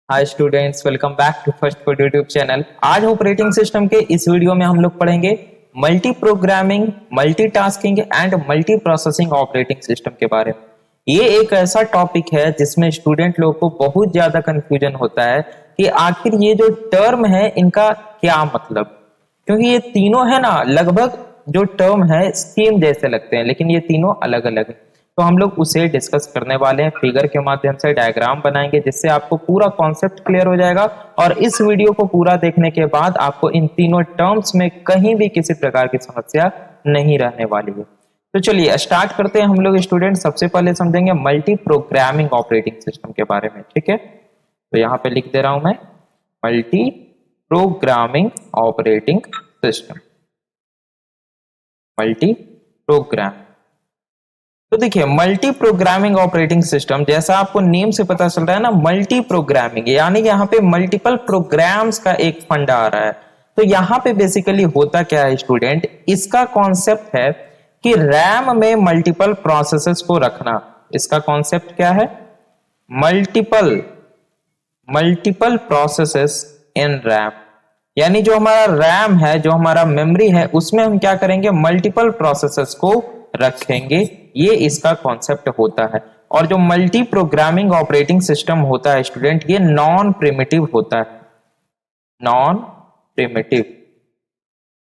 Hi students, welcome back to first for YouTube channel. आज operating system के इस video में हम लोग पढ़ेंगे multi programming, multitasking and multi processing operating system के बारे में। ये एक ऐसा टॉपिक है जिसमें स्टूडेंट लोगों को बहुत ज्यादा कंफ्यूजन होता है कि आखिर ये जो टर्म है इनका क्या मतलब, क्योंकि ये तीनों है ना, लगभग जो टर्म है सेम जैसे लगते हैं लेकिन ये तीनों अलग अलग है। तो हम लोग उसे डिस्कस करने वाले हैं, फिगर के माध्यम से डायग्राम बनाएंगे जिससे आपको पूरा कॉन्सेप्ट क्लियर हो जाएगा। और इस वीडियो को पूरा देखने के बाद आपको इन तीनों टर्म्स में कहीं भी किसी प्रकार की समस्या नहीं रहने वाली है। तो चलिए स्टार्ट करते हैं हम लोग स्टूडेंट। सबसे पहले समझेंगे मल्टी प्रोग्रामिंग ऑपरेटिंग सिस्टम के बारे में, ठीक है। तो यहाँ पे लिख दे रहा हूं मैं multi programming operating system, multi programme. तो देखिए मल्टी प्रोग्रामिंग ऑपरेटिंग सिस्टम, जैसा आपको नेम से पता चल रहा है ना, मल्टी प्रोग्रामिंग, यानी कि यहाँ पे मल्टीपल प्रोग्राम्स का एक फंडा आ रहा है। तो यहाँ पे बेसिकली होता क्या है स्टूडेंट, इसका कॉन्सेप्ट है कि रैम में मल्टीपल प्रोसेसेस को रखना। इसका कॉन्सेप्ट क्या है? मल्टीपल प्रोसेसेस इन रैम, यानी जो हमारा रैम है, जो हमारा मेमोरी है, उसमें हम क्या करेंगे, मल्टीपल प्रोसेसेस को रखेंगे। ये इसका कॉन्सेप्ट होता है। और जो मल्टी प्रोग्रामिंग ऑपरेटिंग सिस्टम होता है स्टूडेंट, ये नॉन प्रिमिटिव होता है। नॉन प्रिमिटिव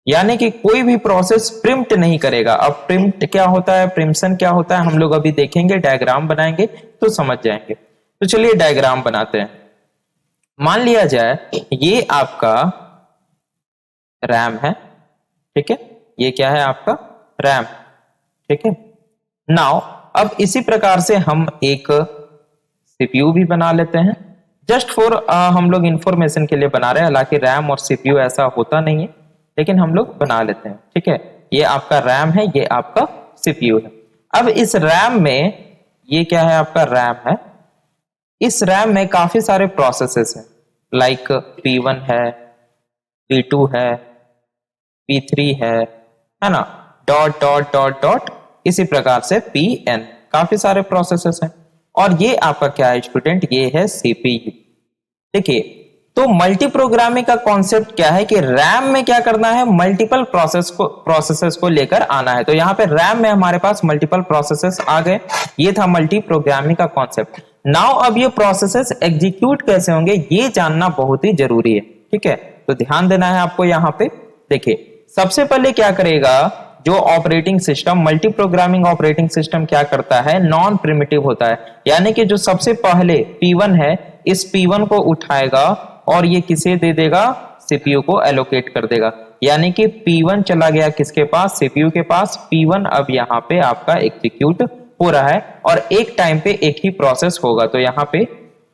यानी कि कोई भी प्रोसेस प्रिम्प्ट नहीं करेगा। अब प्रिम्प्ट क्या होता है, प्रिम्पशन क्या होता है, हम लोग अभी देखेंगे, डायग्राम बनाएंगे तो समझ जाएंगे। तो चलिए डायग्राम बनाते हैं। मान लिया जाए ये आपका रैम है, ठीक है। ये क्या है आपका रैम, ठीक है। नाउ अब इसी प्रकार से हम एक सीपीयू भी बना लेते हैं, जस्ट फॉर हम लोग इंफॉर्मेशन के लिए बना रहे हैं। हालांकि रैम और सीपीयू ऐसा होता नहीं है, लेकिन हम लोग बना लेते हैं, ठीक है। ये आपका रैम है, ये आपका सीपीयू है। अब इस रैम में, ये क्या है आपका रैम है, इस रैम में काफी सारे प्रोसेसेस हैं, लाइक P1 है, P2 है, P3 है ना, डॉट डॉट डॉट डॉट, इसी प्रकार से Pn, काफी सारे प्रोसेसेस हैं। और ये आपका क्या है स्टूडेंट, ये है सीपीयू। देखिए तो मल्टी प्रोग्रामिंग का कॉन्सेप्ट क्या है कि रैम में क्या करना है, मल्टीपल प्रोसेसेस को लेकर आना है। तो यहाँ पे रैम में हमारे पास मल्टीपल प्रोसेसेस आ गए, ये था मल्टी प्रोग्रामिंग का कॉन्सेप्ट। नाउ अब ये प्रोसेसेस एग्जीक्यूट कैसे होंगे ये जानना बहुत ही जरूरी है, ठीक है। तो ध्यान देना है आपको यहाँ पे। देखिए सबसे पहले क्या करेगा जो operating system, multi programming operating system क्या करता है, नॉन प्रिमिटिव होता है। यानी कि जो सबसे पहले P1 है, इस P1 को उठाएगा और ये किसे दे देगा, सीपीयू को एलोकेट कर देगा। यानी कि P1 चला गया किसके पास, सीपीयू के पास। P1 अब यहाँ पे आपका एग्जीक्यूट हो रहा है और एक टाइम पे एक ही प्रोसेस होगा। तो यहाँ पे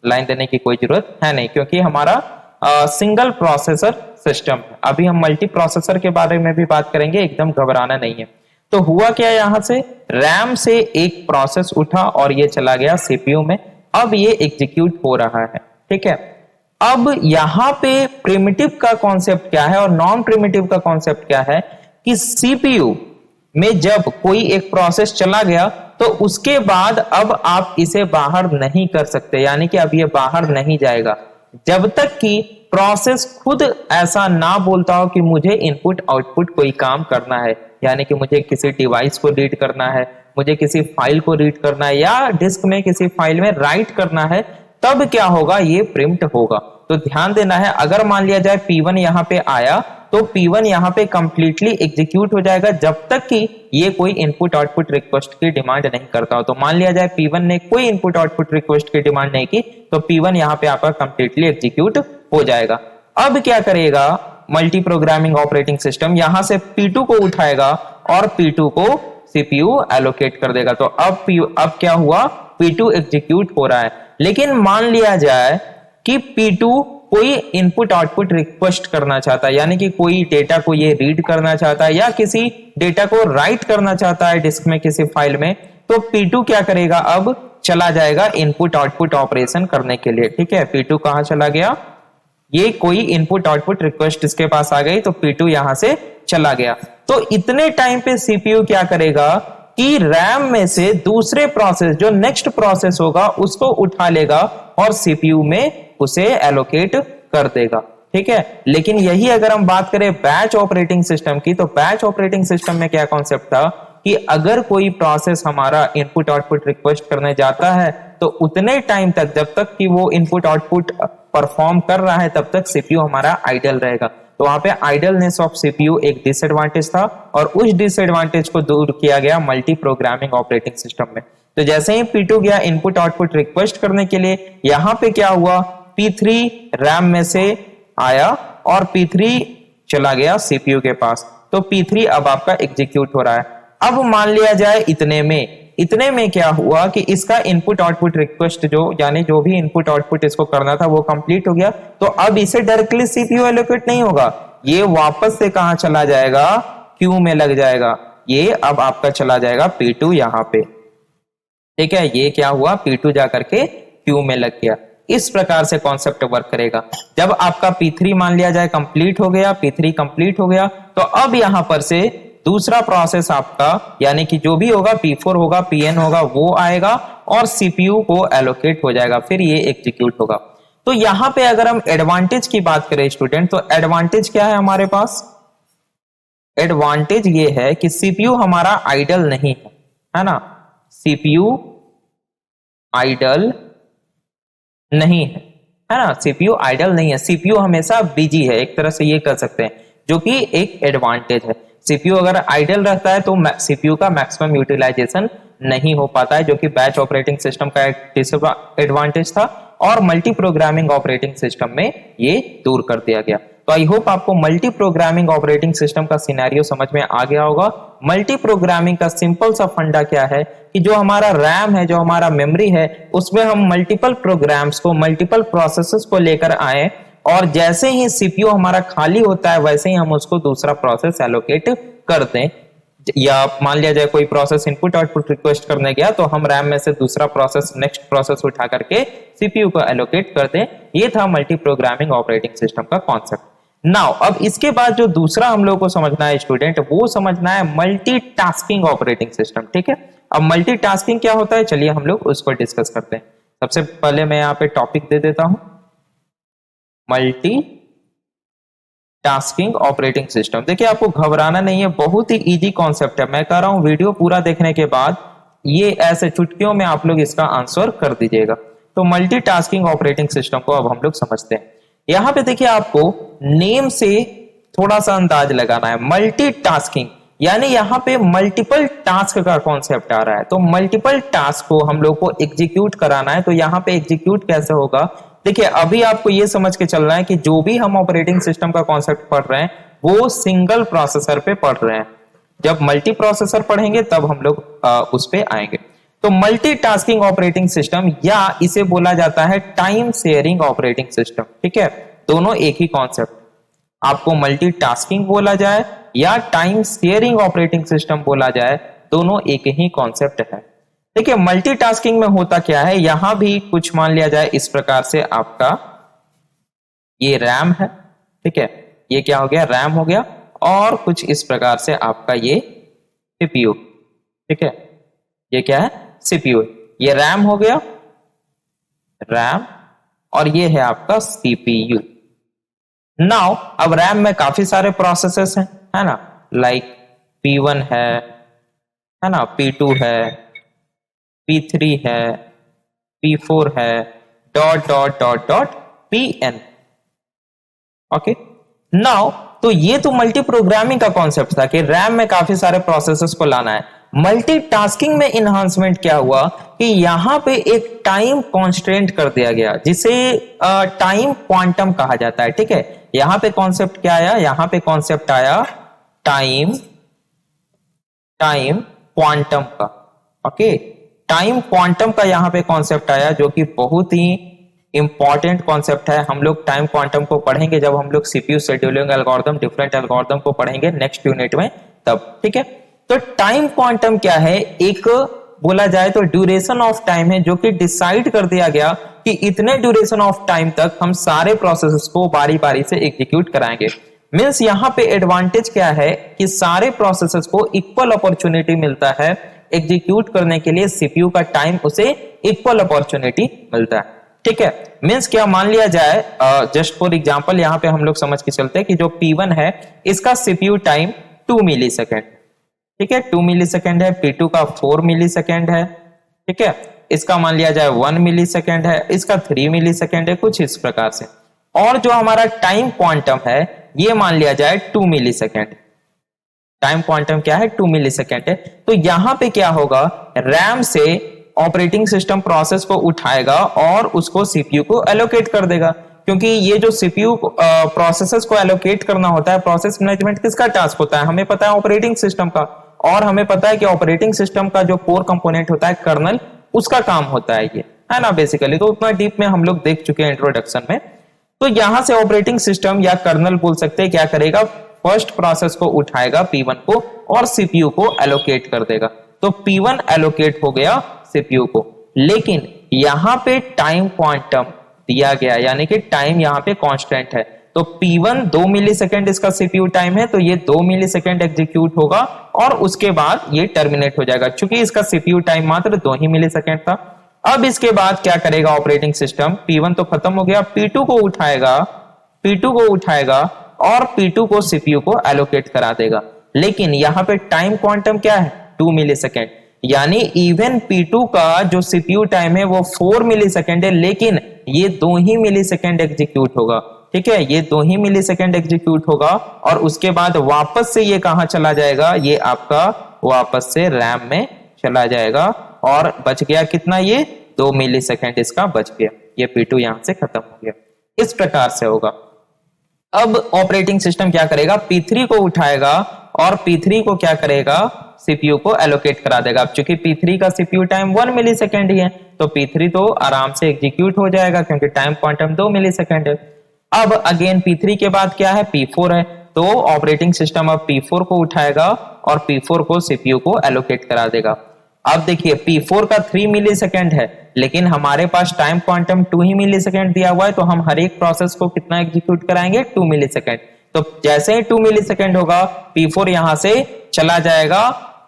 लाइन देने की कोई जरूरत है नहीं, क्योंकि हमारा सिंगल प्रोसेसर सिस्टम है। अभी हम मल्टी प्रोसेसर के बारे में भी बात करेंगे, एकदम घबराना नहीं है। तो हुआ क्या, यहां से रैम से एक प्रोसेस उठा और ये चला गया सीपीयू में। अब ये एग्जीक्यूट हो रहा है, ठीक है। अब यहां पे प्रिमिटिव का कॉन्सेप्ट क्या है और नॉन प्रिमिटिव का कॉन्सेप्ट क्या है कि सीपीयू में जब कोई एक प्रोसेस चला गया तो उसके बाद अब आप इसे बाहर नहीं कर सकते, यानी कि अब ये बाहर नहीं जाएगा जब तक कि प्रोसेस खुद ऐसा ना बोलता हो कि मुझे इनपुट आउटपुट कोई काम करना है। यानी कि मुझे किसी डिवाइस को रीड करना है, मुझे किसी फाइल को रीड करना है, या डिस्क में किसी फाइल में राइट करना है, तब क्या होगा, ये प्रिंट होगा। तो ध्यान देना है, अगर मान लिया जाए P1 यहाँ पे आया तो P1 यहाँ पे कंप्लीटली एग्जीक्यूट हो जाएगा जब तक कि ये कोई इनपुट आउटपुट रिक्वेस्ट की डिमांड नहीं करता हो। तो मान लिया जाए P1 ने कोई इनपुट आउटपुट रिक्वेस्ट की डिमांड नहीं की तो P1 यहाँ पे आपका कंप्लीटली एग्जीक्यूट हो जाएगा। अब क्या करेगा मल्टी प्रोग्रामिंग ऑपरेटिंग सिस्टम, यहां से P2 को उठाएगा और P2 को सीपीयू एलोकेट कर देगा। तो अब क्या हुआ, P2 एग्जीक्यूट हो रहा है। लेकिन मान लिया जाए कि P2 कोई इनपुट आउटपुट रिक्वेस्ट करना चाहता है, यानी कि कोई डेटा को ये रीड करना चाहता है या किसी डेटा को राइट करना चाहता है डिस्क में किसी फाइल में, तो P2 क्या करेगा, अब चला जाएगा इनपुट आउटपुट ऑपरेशन करने के लिए, ठीक है। P2 कहां चला गया, ये कोई इनपुट आउटपुट रिक्वेस्ट इसके पास आ गई तो P2 यहां से चला गया। तो इतने टाइम पे सीपीयू क्या करेगा कि रैम में से दूसरे प्रोसेस, जो नेक्स्ट प्रोसेस होगा, उसको उठा लेगा और सीपीयू में उसे एलोकेट कर देगा, ठीक है। लेकिन यही अगर हम बात करें बैच ऑपरेटिंग सिस्टम की, तो बैच ऑपरेटिंग सिस्टम में क्या कॉन्सेप्ट था कि अगर कोई प्रोसेस हमारा इनपुट आउटपुट रिक्वेस्ट करने जाता है तो उतने टाइम तक, जब तक कि वो इनपुट आउटपुट परफॉर्म कर रहा है, तब तक सीपीयू हमारा आइडल रहेगा। तो वहां पे आइडलनेस ऑफ सीपीयू एक डिसएडवांटेज था और उस डिसएडवांटेज को दूर किया गया मल्टी प्रोग्रामिंग ऑपरेटिंग सिस्टम में। तो जैसे ही P2 गया इनपुट आउटपुट रिक्वेस्ट करने के लिए, यहां पे क्या हुआ, P3 रैम में से आया और P3 चला गया सीपीयू के पास। तो P3 अब आपका एग्जीक्यूट हो रहा है। अब मान लिया जाए इतने में क्या हुआ कि इसका इनपुट आउटपुट रिक्वेस्ट यानी जो भी इनपुट आउटपुट इसको करना था वो कंप्लीट हो गया। तो अब इसे डायरेक्टली सीपीयू एलोकेट नहीं होगा, ये वापस से कहां चला जाएगा, क्यू में लग जाएगा। ये अब आपका चला जाएगा P2 यहां पे, ठीक है। ये क्या हुआ, P2 जाकर के क्यू में लग गया। इस प्रकार से कॉन्सेप्ट वर्क करेगा। जब आपका P3 मान लिया जाए कंप्लीट हो गया, P3 कंप्लीट हो गया, तो अब यहां पर से दूसरा प्रोसेस आपका यानी कि जो भी होगा P4 होगा, Pn होगा, वो आएगा और सीपीयू को एलोकेट हो जाएगा, फिर ये एग्जीक्यूट होगा। तो यहां पे अगर हम एडवांटेज की बात करें स्टूडेंट, तो एडवांटेज क्या है हमारे पास, एडवांटेज ये है कि सीपीयू हमारा आइडल नहीं है ना, सीपीयू आइडल नहीं है ना, सीपीयू आइडल नहीं है, सीपीयू हमेशा बिजी है, एक तरह से ये कर सकते हैं, जो कि एक एडवांटेज है। सीपीयू अगर आइडल रहता है तो सीपीयू का मैक्सिमम यूटिलाइजेशन नहीं हो पाता है, जो कि बैच ऑपरेटिंग सिस्टम का एक डिसएडवांटेज था और मल्टी प्रोग्रामिंग ऑपरेटिंग सिस्टम में ये दूर कर दिया गया। तो आई होप आपको मल्टी प्रोग्रामिंग ऑपरेटिंग सिस्टम का सिनेरियो समझ में आ गया होगा। मल्टी प्रोग्रामिंग का सिंपल सा फंडा क्या है कि जो हमारा रैम है, जो हमारा मेमोरी है, उसमें हम मल्टीपल प्रोग्राम्स को, मल्टीपल प्रोसेसेस को लेकर आए और जैसे ही सीपीयू हमारा खाली होता है वैसे ही हम उसको दूसरा प्रोसेस एलोकेट कर दें। या मान लिया जाए कोई प्रोसेस इनपुट आउटपुट रिक्वेस्ट करने गया तो हम रैम में से दूसरा प्रोसेस, नेक्स्ट प्रोसेस उठा करके सीपीयू को एलोकेट कर दें। ये था मल्टी प्रोग्रामिंग ऑपरेटिंग सिस्टम का कॉन्सेप्ट। नाउ अब इसके बाद जो दूसरा हम लोग को समझना है स्टूडेंट, वो समझना है मल्टीटास्किंग ऑपरेटिंग सिस्टम, ठीक है। अब मल्टीटास्किंग क्या होता है, चलिए हम लोग उसको डिस्कस करते हैं। सबसे पहले मैं यहाँ पे टॉपिक दे देता हूं, मल्टीटास्किंग ऑपरेटिंग सिस्टम। देखिए आपको घबराना नहीं है, बहुत ही इजी कॉन्सेप्ट है। मैं कह रहा हूं वीडियो पूरा देखने के बाद ये ऐसे चुटकियों में आप लोग इसका आंसर कर दीजिएगा। तो मल्टीटास्किंग ऑपरेटिंग सिस्टम को अब हम लोग समझते हैं। यहां पे देखिए आपको नेम से थोड़ा सा अंदाज लगाना है। मल्टीटास्किंग यानी यहां पे मल्टीपल टास्क का कॉन्सेप्ट आ रहा है। तो मल्टीपल टास्क को हम लोग को एग्जीक्यूट कराना है। तो यहां पे एग्जीक्यूट कैसे होगा, देखिए अभी आपको ये समझ के चलना है कि जो भी हम ऑपरेटिंग सिस्टम का कॉन्सेप्ट पढ़ रहे हैं वो सिंगल प्रोसेसर पे पढ़ रहे हैं। जब मल्टी प्रोसेसर पढ़ेंगे तब हम लोग उस पे आएंगे। तो मल्टीटास्किंग ऑपरेटिंग सिस्टम या इसे बोला जाता है टाइम शेयरिंग ऑपरेटिंग सिस्टम, ठीक है। दोनों एक ही कॉन्सेप्ट, आपको मल्टीटास्किंग बोला जाए या टाइम शेयरिंग ऑपरेटिंग सिस्टम बोला जाए, दोनों एक ही कॉन्सेप्ट है। देखिए मल्टीटास्किंग में होता क्या है, यहां भी कुछ मान लिया जाए इस प्रकार से, आपका ये रैम है, ठीक है, ये क्या हो गया, रैम हो गया, और कुछ इस प्रकार से आपका ये सीपीयू, ठीक है, ये क्या है, सीपीयू। ये रैम हो गया, रैम, और ये है आपका सीपीयू। नाउ अब रैम में काफी सारे प्रोसेसेस हैं, है ना, लाइक P1 है ना, P2 है, P3 है, P4 है, dot dot dot dot Pn। Okay, now तो ये तो मल्टी प्रोग्रामिंग का कॉन्सेप्ट था कि रैम में काफी सारे प्रोसेसेस को लाना है। मल्टीटास्किंग में इन्हांसमेंट क्या हुआ कि यहां पे एक टाइम कॉन्स्ट्रेंट कर दिया गया, जिसे टाइम क्वांटम कहा जाता है, ठीक है। यहां पे कॉन्सेप्ट क्या आया, यहां पे कॉन्सेप्ट आया टाइम क्वांटम का। ओके, टाइम क्वांटम का यहां पे कॉन्सेप्ट आया, जो कि बहुत ही इंपॉर्टेंट कॉन्सेप्ट है। हम लोग टाइम क्वांटम को पढ़ेंगे जब हम लोग CPU scheduling algorithm, different algorithm को पढ़ेंगे नेक्स्ट यूनिट में तब, ठीक है। तो टाइम क्वांटम क्या है, एक बोला जाए तो ड्यूरेशन ऑफ टाइम है, जो कि डिसाइड कर दिया गया कि इतने ड्यूरेशन ऑफ टाइम तक हम सारे प्रोसेसेस को बारी बारी से एग्जीक्यूट कराएंगे। मींस यहां पे एडवांटेज क्या है कि सारे प्रोसेसेस को इक्वल अपॉर्चुनिटी मिलता है एग्जीक्यूट करने के लिए, सीपीयू का टाइम उसे इक्वल अपॉर्चुनिटी मिलता है, ठीक है। मीन्स क्या, मान लिया जाए जस्ट फॉर एग्जांपल यहाँ पे हम लोग समझ के चलते हैं कि जो P1 है इसका सीपीयू टाइम 2 मिली सेकेंड, ठीक है, 2 मिली सेकेंड है। P2 का 4 मिली सेकेंड है, ठीक है। इसका मान लिया जाए 1 मिली सेकेंड है, इसका 3 मिली सेकेंड है, कुछ इस प्रकार से। और जो हमारा टाइम क्वांटम है ये मान लिया जाए 2 मिली सेकेंड। टाइम क्वांटम क्या है, 2 मिली सेकेंड है। तो यहां पे क्या होगा, रैम से ऑपरेटिंग सिस्टम प्रोसेस को उठाएगा और उसको सीपीयू को एलोकेट कर देगा, क्योंकि ये जो सीपीयू प्रोसेसेस को एलोकेट करना होता है, प्रोसेस मैनेजमेंट किसका टास्क होता है, हमें पता है ऑपरेटिंग सिस्टम का। और हमें पता है कि ऑपरेटिंग सिस्टम का जो कोर कंपोनेंट होता है कर्नल, उसका काम होता है ये, है ना बेसिकली। तो उतना डीप में हम लोग देख चुके हैं इंट्रोडक्शन में। तो यहां से ऑपरेटिंग सिस्टम या कर्नल बोल सकते हैं क्या करेगा, फर्स्ट प्रोसेस को उठाएगा P1 को और सीपीयू को एलोकेट कर देगा। तो P1 एलोकेट हो गया सीपीयू को, लेकिन यहां पे टाइम क्वांटम दिया गया, यानी कि टाइम यहां पे कांस्टेंट है। तो P1 2 मिली सेकेंड इसका सीपीयू टाइम है, तो ये 2 मिली सेकेंड एग्जीक्यूट होगा और उसके बाद ये टर्मिनेट हो जाएगा, क्योंकि इसका सीपीयू टाइम मात्र 2 ही मिली सेकेंड था। अब इसके बाद क्या करेगा ऑपरेटिंग सिस्टम, P1 तो खत्म हो गया, P2 को उठाएगा और P2 को सीपीयू को एलोकेट करा देगा। लेकिन यहां पे टाइम क्वांटम क्या है, 2 मिली सेकेंड, यानी इवन P2 का जो सीपीयू टाइम है वो 4 मिली सेकेंड है, लेकिन ये 2 ही मिली सेकेंड एग्जीक्यूट होगा, ठीक है, ये 2 ही मिली सेकेंड एग्जीक्यूट होगा। और उसके बाद वापस से ये कहां चला जाएगा, ये आपका वापस से रैम में चला जाएगा और बच गया कितना, ये 2 मिली सेकेंड इसका बच गया, ये P2 यहां से खत्म हो गया। इस प्रकार से होगा। अब ऑपरेटिंग सिस्टम क्या करेगा, P3 को उठाएगा और P3 को क्या करेगा, सीपीयू को एलोकेट करा देगा। अब चूंकि P3 का सीपीयू टाइम 1 मिली सेकेंड ही है, तो P3 तो आराम से एग्जीक्यूट हो जाएगा, क्योंकि टाइम क्वांटम 2 मिली सेकेंड है। अब अगेन P3 के बाद क्या है, P4 है। तो ऑपरेटिंग सिस्टम अब P4 को उठाएगा और P4 को सीपीयू को एलोकेट करा देगा। अब देखिए P4 का 3 मिली सेकेंड है, लेकिन हमारे पास टाइम क्वांटम 2 ही मिली सेकेंड दिया हुआ है, तो हम हर एक प्रोसेस को कितना एग्जीक्यूट कराएंगे, 2 मिली सेकेंड। तो जैसे ही 2 मिली सेकेंड होगा, P4 यहां से चला जाएगा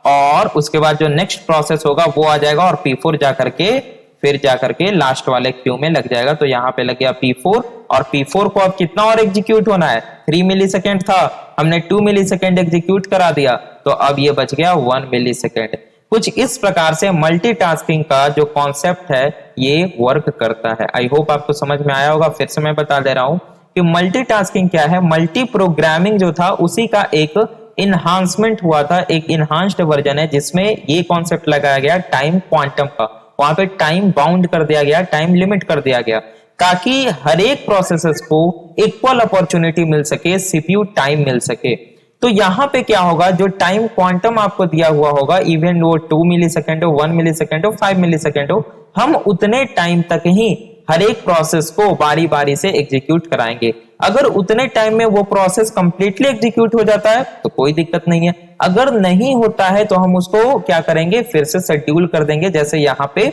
और उसके बाद जो नेक्स्ट प्रोसेस होगा वो आ जाएगा और P4 जाकर के लास्ट वाले क्यू में लग जाएगा। तो यहाँ पे लग गया P4 और P4 को अब कितना और एग्जीक्यूट होना है, 3 मिली सेकेंड था, हमने 2 मिली सेकेंड एग्जीक्यूट करा दिया, तो अब ये बच गया 1 मिली सेकेंड। कुछ इस प्रकार से मल्टीटास्किंग का जो कॉन्सेप्ट है ये वर्क करता है। आई होप आपको समझ में आया होगा। फिर से मैं बता दे रहा हूं कि मल्टीटास्किंग क्या है, मल्टी प्रोग्रामिंग जो था उसी का एक इनहांसमेंट हुआ था, एक इनहांस्ड वर्जन है, जिसमें ये कॉन्सेप्ट लगाया गया टाइम क्वांटम का। वहां पे टाइम बाउंड कर दिया गया, टाइम लिमिट कर दिया गया, ताकि हर एक प्रोसेसेस को इक्वल अपॉर्चुनिटी मिल सके, सीपीयू टाइम मिल सके। तो यहां पे क्या होगा, जो टाइम क्वांटम आपको दिया हुआ होगा, इवन वो 2 मिली सेकेंड हो, 1 मिली सेकेंड हो, 5 मिली सेकेंड हो, हम उतने टाइम तक ही हर एक प्रोसेस को बारी बारी से एग्जीक्यूट कराएंगे। अगर उतने टाइम में वो प्रोसेस कंप्लीटली एग्जीक्यूट हो जाता है तो कोई दिक्कत नहीं है, अगर नहीं होता है तो हम उसको क्या करेंगे, फिर से शेड्यूल कर देंगे। जैसे यहाँ पे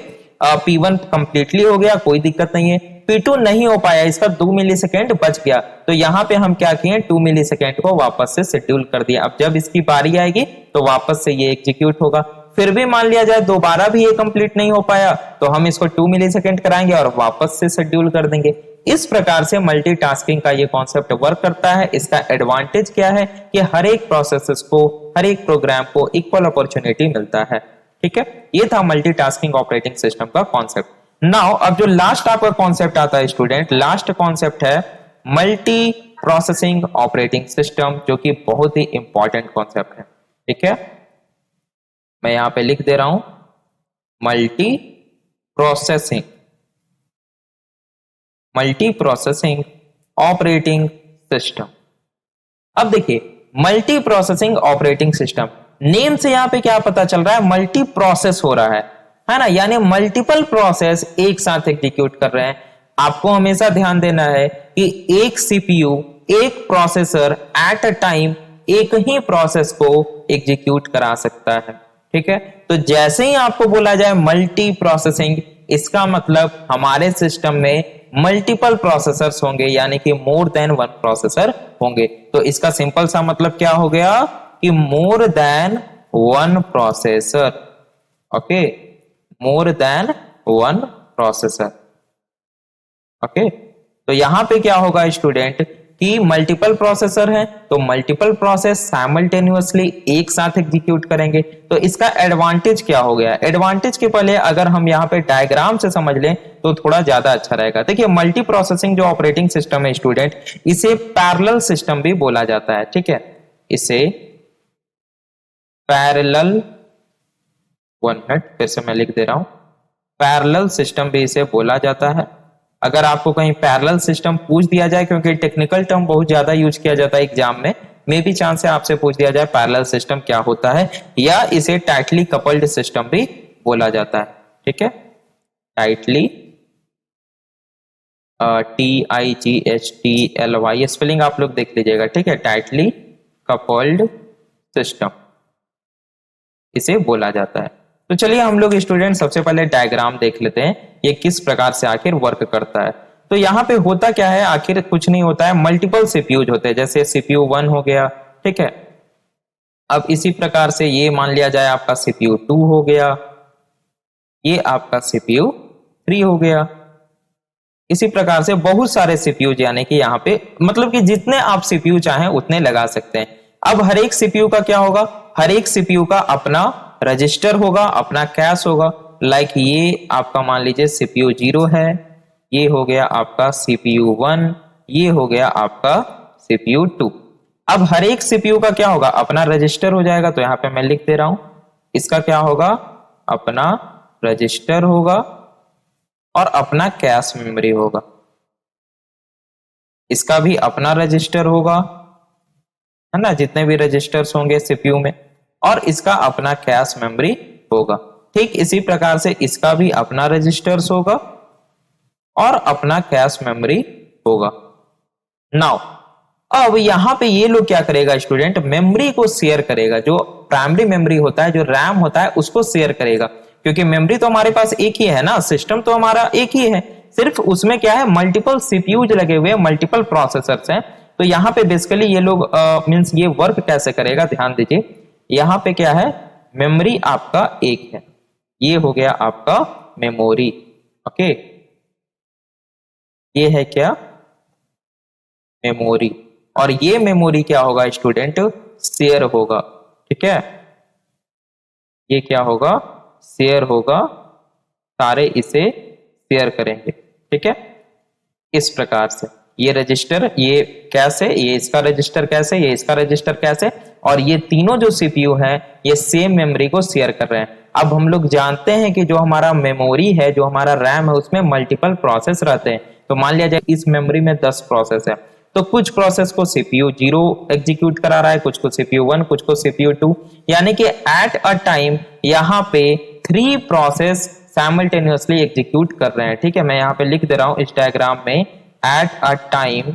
P1 कंप्लीटली हो गया, कोई दिक्कत नहीं है, P2 नहीं हो पाया, इसका 2 मिली सेकेंड बच गया, तो यहाँ पे हम क्या किए, 2 मिली सेकेंड को वापस से शेड्यूल कर दिया। अब जब इसकी बारी आएगी तो वापस से ये एग्जीक्यूट होगा। फिर भी मान लिया जाए दोबारा भी ये कंप्लीट नहीं हो पाया, तो हम इसको 2 मिली सेकेंड कराएंगे और वापस से शेड्यूल कर देंगे। इस प्रकार से मल्टीटास्किंग का ये कॉन्सेप्ट वर्क करता है। इसका एडवांटेज क्या है कि हर एक प्रोसेस को, हर एक प्रोग्राम को इक्वल अपॉर्चुनिटी मिलता है, ठीक है। ये था मल्टीटास्किंग ऑपरेटिंग सिस्टम का कॉन्सेप्ट। नाउ अब जो लास्ट आपका कॉन्सेप्ट आता है स्टूडेंट, लास्ट कॉन्सेप्ट है मल्टी प्रोसेसिंग ऑपरेटिंग सिस्टम, जो कि बहुत ही इंपॉर्टेंट कॉन्सेप्ट है, ठीक है। मैं यहां पे लिख दे रहा हूं मल्टी प्रोसेसिंग ऑपरेटिंग सिस्टम। अब देखिए multi processing operating system, name से यहां पे क्या पता चल रहा है, मल्टी प्रोसेस हो रहा है ना, यानी मल्टीपल प्रोसेस एक साथ एग्जीक्यूट कर रहे हैं। आपको हमेशा ध्यान देना है कि एक सीपीयू, एक प्रोसेसर एट अ टाइम एक ही प्रोसेस को एग्जीक्यूट करा सकता है, ठीक है। तो जैसे ही आपको बोला जाए मल्टी प्रोसेसिंग, इसका मतलब हमारे सिस्टम में मल्टीपल प्रोसेसर्स होंगे, यानी कि मोर देन वन प्रोसेसर होंगे। तो इसका सिंपल सा मतलब क्या हो गया कि more than one processor, okay, more than one processor. Okay, तो यहाँ पे क्या होगा स्टूडेंट कि मल्टीपल प्रोसेसर है तो मल्टीपल प्रोसेस साइमल्टेनियसली एक साथ एग्जीक्यूट करेंगे। तो इसका एडवांटेज क्या हो गया, एडवांटेज के पहले अगर हम यहाँ पे डायग्राम से समझ लें तो थोड़ा ज्यादा अच्छा रहेगा। देखिए मल्टी प्रोसेसिंग जो ऑपरेटिंग सिस्टम है स्टूडेंट, इसे पैरेलल सिस्टम भी बोला जाता है, ठीक है, इसे पैरेलल, 1 मिनट फिर से मैं लिख दे रहा हूं, पैरेलल सिस्टम भी इसे बोला जाता है। अगर आपको कहीं पैरेलल सिस्टम पूछ दिया जाए, क्योंकि टेक्निकल टर्म बहुत ज्यादा यूज किया जाता है एग्जाम में, मे भी चांस है आपसे पूछ दिया जाए पैरेलल सिस्टम क्या होता है, या इसे टाइटली कपल्ड सिस्टम भी बोला जाता है, ठीक है, टाइटली TIGHTLY स्पेलिंग आप लोग देख लीजिएगा, ठीक है, टाइटली कपल्ड सिस्टम इसे बोला जाता है। तो चलिए हम लोग स्टूडेंट सबसे पहले डायग्राम देख लेते हैं ये किस प्रकार से आखिर वर्क करता है। तो यहाँ पे होता क्या है, आखिर कुछ नहीं होता है, मल्टीपल सीपीयूज होते हैं, जैसे सीपीयू 1 हो गया, ठीक है। अब इसी प्रकार से ये मान लिया जाए आपका सीपीयू 2 हो गया, ये आपका सीपीयू 3 हो गया। इसी प्रकार से बहुत सारे सीपीयू, यानी कि यहाँ पे मतलब कि जितने आप सीपीयू चाहें उतने लगा सकते हैं। अब हर एक सीपीयू का क्या होगा, हर एक सीपीयू का अपना रजिस्टर होगा, अपना कैश होगा। लाइक ये आपका मान लीजिए सीपीयू 0 है, ये हो गया आपका सीपीयू 1, ये हो गया आपका सीपीयू 2। अब हर एक सीपीयू का क्या होगा, अपना रजिस्टर हो जाएगा। तो यहां पे मैं लिख दे रहा हूं, इसका क्या होगा, अपना रजिस्टर होगा और अपना कैश मेमोरी होगा। इसका भी अपना रजिस्टर होगा, है ना, जितने भी रजिस्टर्स होंगे सीपीयू में, और इसका अपना कैश मेमोरी होगा। ठीक इसी प्रकार से इसका भी अपना रजिस्टर्स होगा और अपना कैश मेमोरी होगा। नाउ अब यहां पे ये लोग क्या करेगा स्टूडेंट, मेमोरी को शेयर करेगा। जो प्राइमरी मेमोरी होता है, जो रैम होता है, उसको शेयर करेगा, क्योंकि मेमोरी तो हमारे पास एक ही है ना, सिस्टम तो हमारा एक ही है, सिर्फ उसमें क्या है, मल्टीपल सीपीयूज लगे हुए, मल्टीपल प्रोसेसर्स हैं। तो यहाँ पे बेसिकली ये लोग मींस ये वर्क कैसे करेगा, ध्यान दीजिए। यहाँ पे क्या है, मेमोरी आपका एक है, ये हो गया आपका मेमोरी, ओके, ये है क्या, मेमोरी। और ये मेमोरी क्या होगा स्टूडेंट, शेयर होगा, ठीक है, ये क्या होगा, शेयर होगा, सारे इसे शेयर करेंगे, ठीक है। इस प्रकार से ये रजिस्टर, ये कैसे, ये इसका रजिस्टर कैसे, ये इसका रजिस्टर कैसे, और ये तीनों जो सीपीयू हैं ये सेम मेमोरी को शेयर कर रहे हैं। अब हम लोग जानते हैं कि जो हमारा मेमोरी है, जो हमारा रैम है, उसमें मल्टीपल प्रोसेस रहते हैं। तो मान लिया जाए इस मेमोरी में 10 प्रोसेस है, तो कुछ प्रोसेस को सीपीयू 0 एग्जीक्यूट करा रहा है, कुछ को सीपीयू 1, कुछ को सीपीयू 2, यानी कि एट अ टाइम यहाँ पे 3 प्रोसेस साइमल्टेनियसली एग्जीक्यूट कर रहे हैं, ठीक है। मैं यहाँ पे लिख दे रहा हूं इस डायग्राम में, एट अ टाइम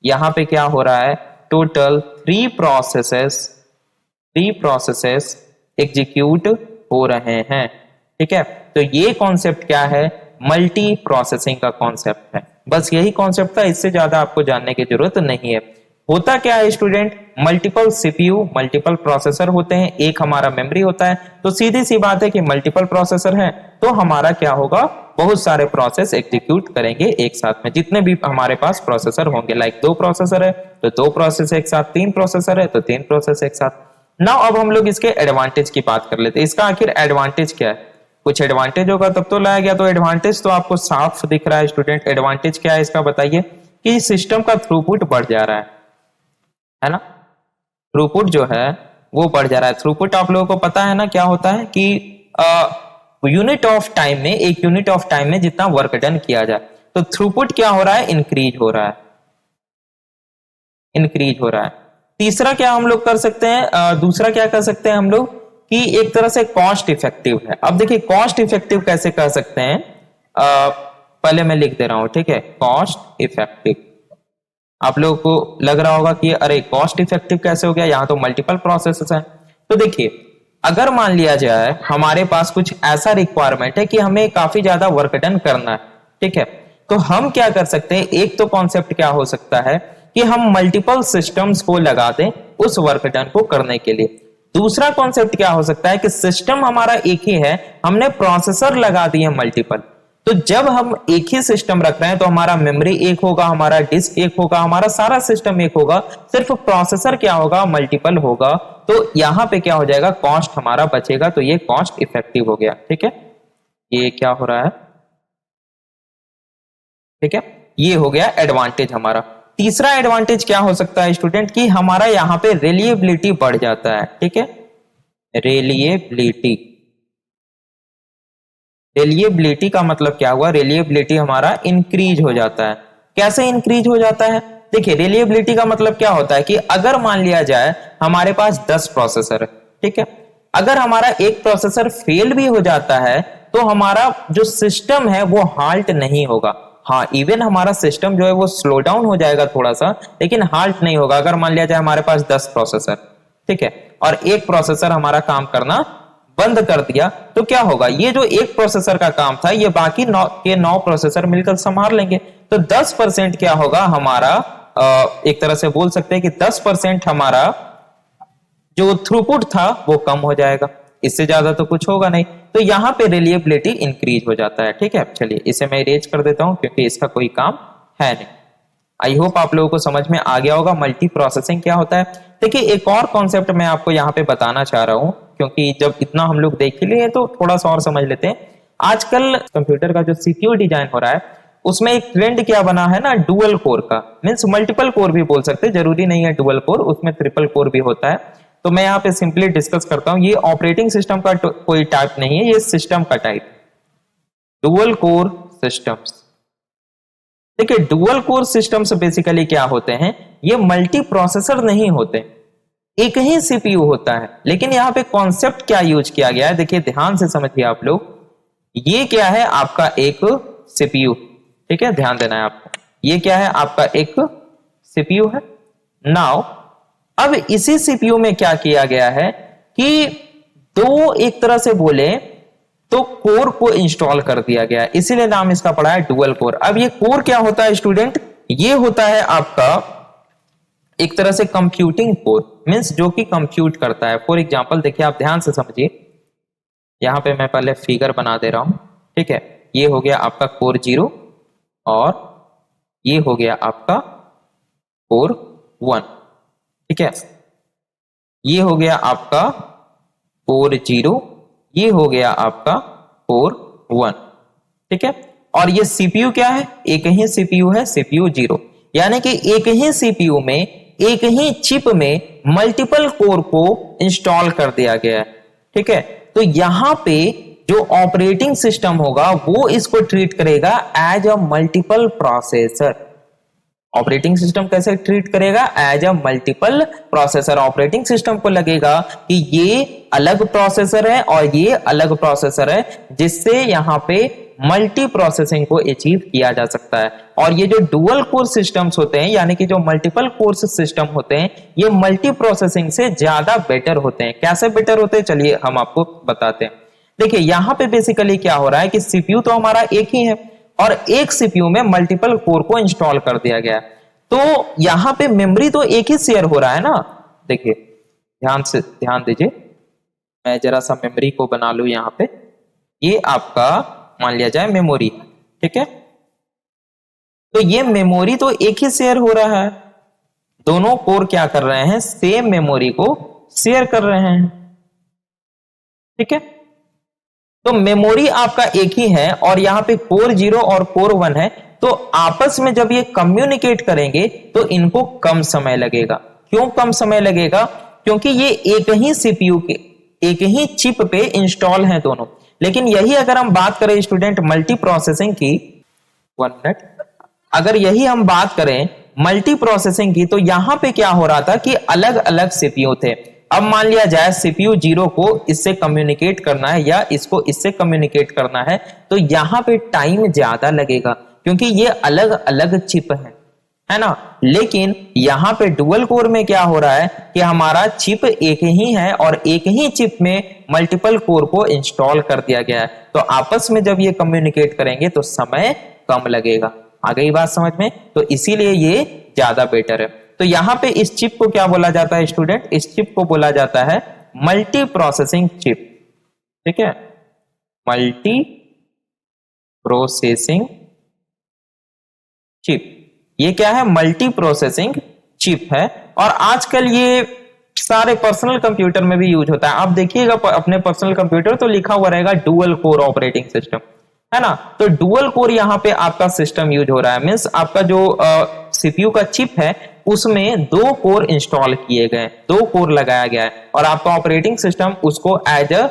यहाँ पे क्या हो रहा है, टोटल 3 प्रोसेसेस एग्जीक्यूट हो रहे हैं, ठीक है। तो ये कॉन्सेप्ट क्या है, मल्टी प्रोसेसिंग का कॉन्सेप्ट है। बस यही कॉन्सेप्ट था, इससे ज्यादा आपको जानने की जरूरत नहीं है। होता क्या है student, multiple CPU, multiple processor होते हैं, एक हमारा मेमोरी होता है। तो सीधी सी बात है कि मल्टीपल प्रोसेसर है तो हमारा क्या होगा, बहुत सारे प्रोसेस एग्जीक्यूट करेंगे एक साथ में, जितने भी हमारे पास प्रोसेसर होंगे। लाइक 2 प्रोसेसर है तो 2 प्रोसेस एक साथ, 3 प्रोसेसर है तो 3 प्रोसेस एक साथ। नाउ अब हम लोग इसके एडवांटेज की बात कर लेते हैं। इसका आखिर एडवांटेज क्या है, कुछ एडवांटेज होगा तब तो लाया गया। तो एडवांटेज तो आपको साफ दिख रहा है स्टूडेंट। एडवांटेज क्या है इसका बताइए, कि सिस्टम का थ्रूपुट बढ़ जा रहा है ना, थ्रूपुट जो है वो बढ़ जा रहा है। थ्रूपुट आप लोगों को पता है ना क्या होता है, कि यूनिट ऑफ टाइम में, एक यूनिट ऑफ टाइम में जितना वर्क डन किया जाए, तो थ्रूपुट क्या हो रहा है, इंक्रीज हो रहा है, इंक्रीज हो रहा है। तीसरा क्या हम लोग कर सकते हैं, दूसरा क्या कर सकते हैं हम लोग, कि एक तरह से कॉस्ट इफेक्टिव है। अब देखिए कॉस्ट इफेक्टिव कैसे कर सकते हैं, पहले मैं लिख दे रहा हूं, ठीक है, कॉस्ट इफेक्टिव। आप लोगों को लग रहा होगा कि अरे कॉस्ट इफेक्टिव कैसे हो गया, यहां तो मल्टीपल प्रोसेसेस हैं। तो देखिए अगर मान लिया जाए हमारे पास कुछ ऐसा रिक्वायरमेंट है कि हमें काफी ज्यादा वर्क डन करना है, ठीक है, तो हम क्या कर सकते हैं, एक तो कॉन्सेप्ट क्या हो सकता है कि हम मल्टीपल सिस्टम्स को लगा दें उस वर्क डन को करने के लिए। दूसरा कॉन्सेप्ट क्या हो सकता है कि सिस्टम हमारा एक ही है, हमने प्रोसेसर लगा दिए मल्टीपल, तो जब हम एक ही सिस्टम रख रहे हैं तो हमारा मेमोरी एक होगा, हमारा डिस्क एक होगा, हमारा सारा सिस्टम एक होगा, सिर्फ प्रोसेसर क्या होगा, मल्टीपल होगा। तो यहां पे क्या हो जाएगा, कॉस्ट हमारा बचेगा, तो ये कॉस्ट इफेक्टिव हो गया। ठीक है, ये क्या हो रहा है, ठीक है, ये हो गया एडवांटेज हमारा। तीसरा एडवांटेज क्या हो सकता है स्टूडेंट, कि हमारा यहाँ पे रिलायबिलिटी बढ़ जाता है। ठीक है, रिलायबिलिटी, रिलायबिलिटी का मतलब क्या हुआ, रिलायबिलिटी हमारा इंक्रीज हो जाता है। कैसे इंक्रीज हो जाता है, देखिए रिलायबिलिटी का मतलब क्या होता है कि अगर मान लिया जाए हमारे पास 10 प्रोसेसर है, ठीक है, अगर हमारा एक प्रोसेसर फेल भी हो जाता है तो हमारा जो सिस्टम है वो हाल्ट नहीं होगा। हाँ, इवन हमारा सिस्टम जो है वो स्लो डाउन हो जाएगा थोड़ा सा, लेकिन हाल्ट नहीं होगा। अगर मान लिया जाए हमारे पास 10 प्रोसेसर, ठीक है, और एक प्रोसेसर हमारा काम करना बंद कर दिया, तो क्या होगा, ये जो एक प्रोसेसर का काम था ये बाकी 9 प्रोसेसर मिलकर संभाल लेंगे। तो 10% क्या होगा हमारा, एक तरह से बोल सकते हैं कि 10% हमारा जो थ्रूपुट था वो कम हो जाएगा, इससे ज्यादा तो कुछ होगा नहीं। तो यहां पे रिलायबिलिटी इंक्रीज हो जाता है। ठीक है, चलिए इसे मैं इरेज कर देता हूं क्योंकि इसका कोई काम है नहीं। आई होप आप लोगों को समझ में आ गया होगा मल्टी प्रोसेसिंग क्या होता है। देखिए एक और कॉन्सेप्ट मैं आपको यहाँ पे बताना चाह रहा हूँ, क्योंकि जब इतना हम लोग देख ही लिए तो थोड़ा सा और समझ लेते हैं। आजकल कंप्यूटर का जो सीपीयू डिजाइन हो रहा है उसमें एक ट्रेंड क्या बना है ना, डुअल कोर का, मींस मल्टीपल कोर भी बोल सकते हैं, जरूरी नहीं है डुअल कोर, उसमें ट्रिपल कोर भी होता है। तो मैं यहाँ पे सिंपली डिस्कस करता हूँ, ये ऑपरेटिंग सिस्टम का कोई टाइप नहीं है, ये सिस्टम का टाइप, डुअल कोर सिस्टम्स। देखिए डुअल कोर सिस्टम्स बेसिकली क्या होते हैं, ये मल्टी प्रोसेसर नहीं होते, एक ही सीपीयू होता है। लेकिन यहाँ पे कॉन्सेप्ट क्या यूज किया गया है, देखिए ध्यान से समझिए आप लोग। ये क्या है, आपका एक सीपीयू, ठीक है, ध्यान देना है आपको। ये क्या है, आपका एक सीपीयू है। नाउ अब इसी सीपीयू में क्या किया गया है कि दो, एक तरह से बोले तो कोर को इंस्टॉल कर दिया गया है, इसीलिए नाम इसका पड़ा है डुअल कोर। अब ये कोर क्या होता है स्टूडेंट, ये होता है आपका एक तरह से कंप्यूटिंग कोर, मींस जो कि कंप्यूट करता है। फॉर एग्जांपल देखिए, आप ध्यान से समझिए, यहां पे मैं पहले फिगर बना दे रहा हूं, ठीक है। ये हो गया आपका कोर 0 और ये हो गया आपका कोर 1, ठीक है। ये हो गया आपका कोर 0, ये हो गया आपका कोर 1, ठीक है। और ये सीपीयू क्या है, एक ही सीपीयू है, सीपीयू 0, यानी कि एक ही सीपीयू में एक ही चिप में मल्टीपल कोर को इंस्टॉल कर दिया गया है, ठीक है। तो यहां पे जो ऑपरेटिंग सिस्टम होगा वो इसको ट्रीट करेगा as a multiple processor. Operating system कैसे ट्रीट करेगा, as a multiple processor. Operating system को लगेगा कि ये अलग प्रोसेसर है और ये अलग प्रोसेसर है, जिससे यहां पे मल्टी प्रोसेसिंग को अचीव किया जा सकता है। और ये जो डुअल कोर सिस्टम्स होते हैं, यानी कि जो मल्टीपल कोर सिस्टम होते हैं, ये मल्टी प्रोसेसिंग से ज्यादा बेटर होते हैं। कैसे बेटर होते हैं, चलिए हम आपको बताते हैं। देखिए यहां पे बेसिकली क्या हो रहा है कि सीपीयू तो हमारा एक ही है और एक सीपीयू में मल्टीपल कोर को इंस्टॉल कर दिया गया है, तो यहां पे मेमोरी तो एक ही शेयर हो रहा है ना। देखिए ध्यान दीजिए, मैं जरा सा मेमोरी को बना लू यहां पे। ये आपका मान लिया जाए मेमोरी, ठीक है। तो ये मेमोरी तो एक ही शेयर हो रहा है, दोनों कोर क्या कर रहे हैं, सेम मेमोरी को शेयर कर रहे हैं, ठीक है। तो मेमोरी आपका एक ही है और यहां पे कोर 0 और कोर 1 है, तो आपस में जब ये कम्युनिकेट करेंगे तो इनको कम समय लगेगा। क्यों कम समय लगेगा, क्योंकि ये एक ही सीपीयू के एक ही चिप पे इंस्टॉल हैं दोनों। लेकिन यही अगर हम बात करें स्टूडेंट मल्टी प्रोसेसिंग की, 1 मिनट, अगर यही हम बात करें मल्टी प्रोसेसिंग की, तो यहां पे क्या हो रहा था कि अलग अलग सीपीयू थे। अब मान लिया जाए सीपीयू 0 को इससे कम्युनिकेट करना है या इसको इससे कम्युनिकेट करना है, तो यहां पे टाइम ज्यादा लगेगा क्योंकि ये अलग अलग चिप है ना। लेकिन यहां पे डुअल कोर में क्या हो रहा है कि हमारा चिप एक ही है और एक ही चिप में मल्टीपल कोर को इंस्टॉल कर दिया गया है, तो आपस में जब ये कम्युनिकेट करेंगे तो समय कम लगेगा। आ गई बात समझ में, तो इसीलिए ये ज्यादा बेटर है। तो यहां पे इस चिप को क्या बोला जाता है स्टूडेंट, इस चिप को बोला जाता है मल्टी प्रोसेसिंग चिप, ठीक है, मल्टी प्रोसेसिंग चिप। ये क्या है? मल्टी प्रोसेसिंग चिप है। और आजकल ये सारे पर्सनल कंप्यूटर में भी यूज होता है। आप देखिएगा अपने पर्सनल कंप्यूटर तो लिखा हुआ रहेगा डुअल कोर ऑपरेटिंग सिस्टम, है ना। तो डुअल कोर यहाँ पे आपका सिस्टम यूज हो रहा है, मीन्स आपका जो सीपीयू का चिप है उसमें 2 कोर इंस्टॉल किए गए, 2 कोर लगाया गया है, और आपका ऑपरेटिंग सिस्टम उसको एज अ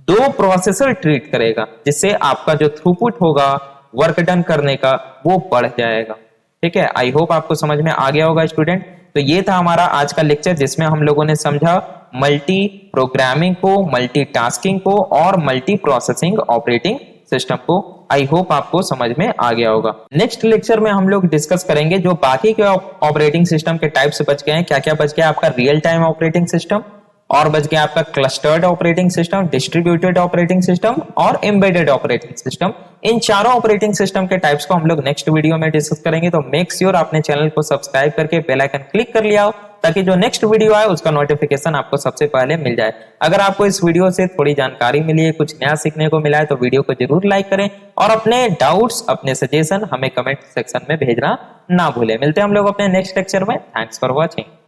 2 प्रोसेसर ट्रीट करेगा, जिससे आपका जो थ्रूपुट होगा वर्क डन करने का वो बढ़ जाएगा। ठीक है, आई होप आपको समझ में आ गया होगा स्टूडेंट। तो ये था हमारा आज का लेक्चर, जिसमें हम लोगों ने समझा मल्टी प्रोग्रामिंग को, मल्टी टास्किंग को और मल्टी प्रोसेसिंग ऑपरेटिंग सिस्टम को। आई होप आपको समझ में आ गया होगा। नेक्स्ट लेक्चर में हम लोग डिस्कस करेंगे जो बाकी के ऑपरेटिंग सिस्टम के टाइप्स बच गए हैं। क्या क्या बच गया? आपका रियल टाइम ऑपरेटिंग सिस्टम, और बच गया आपका clustered operating system, distributed operating system और एम्बेडेड ऑपरेटिंग सिस्टम। इन चारों ऑपरेटिंग सिस्टम के टाइप्स को हम लोग नेक्स्ट वीडियो में डिस्कस करेंगे। तो मेक श्योर आपने चैनल को सब्सक्राइब करके बेल आइकन क्लिक कर लिया हो, ताकि जो नेक्स्ट वीडियो आए उसका नोटिफिकेशन आपको सबसे पहले मिल जाए। अगर आपको इस वीडियो से थोड़ी जानकारी मिली है, कुछ नया सीखने को मिला है, तो वीडियो को जरूर लाइक करें और अपने डाउट्स, अपने सजेशन हमें कमेंट सेक्शन में भेजना ना भूलें। मिलते हैं हम लोग अपने नेक्स्ट लेक्चर में। Thanks for watching.